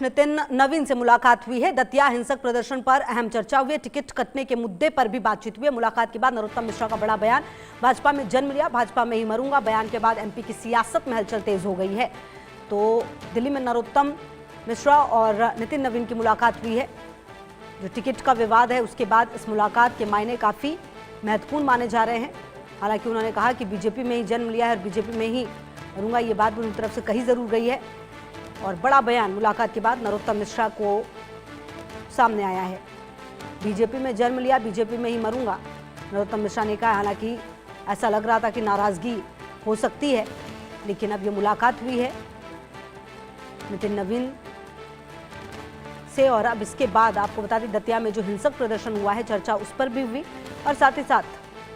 नितिन नवीन से मुलाकात हुई है। दतिया हिंसक प्रदर्शन पर अहम चर्चा हुई है। टिकट कटने के मुद्दे पर भी बातचीत हुई है। मुलाकात के बाद नरोत्तम मिश्रा का बड़ा बयान, भाजपा में जन्म लिया, भाजपा में ही मरूंगा। बयान के बाद एमपी की सियासत में हलचल तेज हो गई है। तो दिल्ली में नरोत्तम मिश्रा और नितिन नवीन की मुलाकात हुई है। जो टिकट का विवाद है उसके बाद इस मुलाकात के मायने काफी महत्वपूर्ण माने जा रहे हैं। हालांकि उन्होंने कहा कि बीजेपी में ही जन्म लिया है और बीजेपी में ही मरूंगा, ये बात उनकी तरफ से कही जरूर गई है। और बड़ा बयान मुलाकात के बाद नरोत्तम मिश्रा को सामने आया है। बीजेपी में जन्म लिया, बीजेपी में ही मरूंगा, नरोत्तम मिश्रा ने कहा। हालांकि ऐसा लग रहा था कि नाराजगी हो सकती है, लेकिन अब ये मुलाकात हुई है नितिन नवीन से। और अब इसके बाद आपको बता दें, दतिया में जो हिंसक प्रदर्शन हुआ है, चर्चा उस पर भी हुई। और साथ ही साथ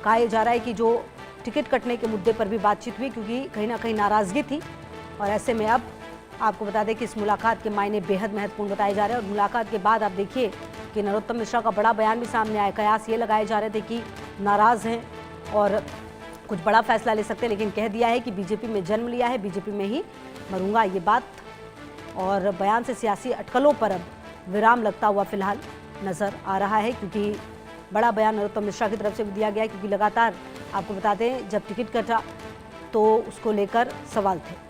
कहा जा रहा है कि जो टिकट कटने के मुद्दे पर भी बातचीत हुई, क्योंकि कहीं ना कहीं नाराजगी थी। और ऐसे में अब आपको बता दें कि इस मुलाकात के मायने बेहद महत्वपूर्ण बताए जा रहे हैं। और मुलाकात के बाद आप देखिए कि नरोत्तम मिश्रा का बड़ा बयान भी सामने आया। कयास ये लगाए जा रहे थे कि नाराज हैं और कुछ बड़ा फैसला ले सकते हैं, लेकिन कह दिया है कि बीजेपी में जन्म लिया है, बीजेपी में ही मरूंगा, ये बात। और बयान से सियासी अटकलों पर अब विराम लगता हुआ फिलहाल नजर आ रहा है, क्योंकि बड़ा बयान नरोत्तम मिश्रा की तरफ से भी दिया गया है। क्योंकि लगातार आपको बता दें, जब टिकट कटा तो उसको लेकर सवाल थे।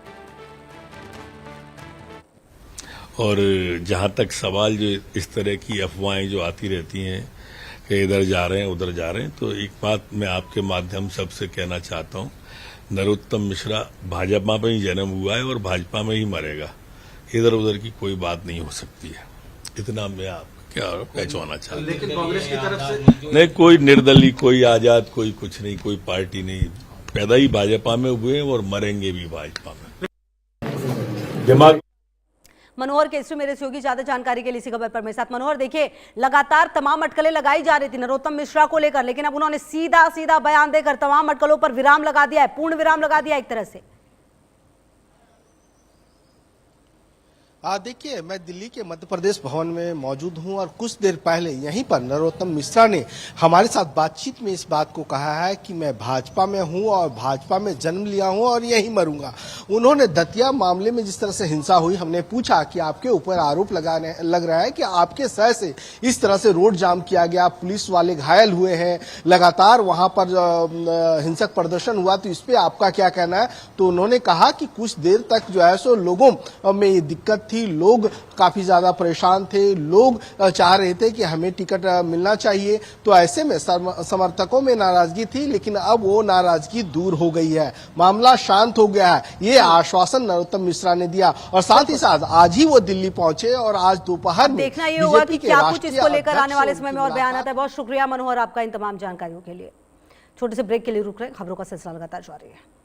और जहाँ तक सवाल जो इस तरह की अफवाहें जो आती रहती हैं कि इधर जा रहे हैं उधर जा रहे हैं, तो एक बात मैं आपके माध्यम सबसे कहना चाहता हूँ, नरोत्तम मिश्रा भाजपा में ही जन्म हुआ है और भाजपा में ही मरेगा। इधर उधर की कोई बात नहीं हो सकती है। इतना मैं आप क्या पहचाना चाहता हूँ। लेकिन कांग्रेस की तरफ से नहीं, कोई निर्दलीय, कोई आजाद, कोई कुछ नहीं, कोई पार्टी नहीं। पैदा ही भाजपा में हुए हैं और मरेंगे भी भाजपा में। दिमाग मनोहर केसरी मेरे सहयोगी, ज्यादा जानकारी के लिए इसी खबर पर मेरे साथ। मनोहर, देखिए लगातार तमाम अटकलें लगाई जा रही थी नरोत्तम मिश्रा को लेकर, लेकिन अब उन्होंने सीधा सीधा बयान देकर तमाम अटकलों पर विराम लगा दिया है, पूर्ण विराम लगा दिया एक तरह से। देखिए, मैं दिल्ली के मध्य प्रदेश भवन में मौजूद हूं और कुछ देर पहले यहीं पर नरोत्तम मिश्रा ने हमारे साथ बातचीत में इस बात को कहा है कि मैं भाजपा में हूं और भाजपा में जन्म लिया हूं और यहीं मरूंगा। उन्होंने दतिया मामले में जिस तरह से हिंसा हुई, हमने पूछा कि आपके ऊपर आरोप लग रहा है कि आपके सह से इस तरह से रोड जाम किया गया, पुलिस वाले घायल हुए हैं, लगातार वहां पर हिंसक प्रदर्शन हुआ, तो इस पर आपका क्या कहना है? तो उन्होंने कहा कि कुछ देर तक जो है सो लोगों में ये दिक्कत थी, लोग काफी ज्यादा परेशान थे, लोग चाह रहे थे कि हमें टिकट मिलना चाहिए। तो ऐसे में समर्थकों में नाराजगी थी, लेकिन अब वो नाराजगी दूर हो गई है, मामला शांत हो गया है, ये आश्वासन नरोत्तम मिश्रा ने दिया। और साथ ही साथ आज ही वो दिल्ली पहुंचे और आज दोपहर में देखना ये होगा कि क्या कुछ इसको लेकर आने वाले समय में और बयान आता है। बहुत शुक्रिया मनोहर आपका इन तमाम जानकारियों के लिए। छोटे से ब्रेक के लिए रुक रहे हैं, खबरों का सिलसिला लगातार जारी है।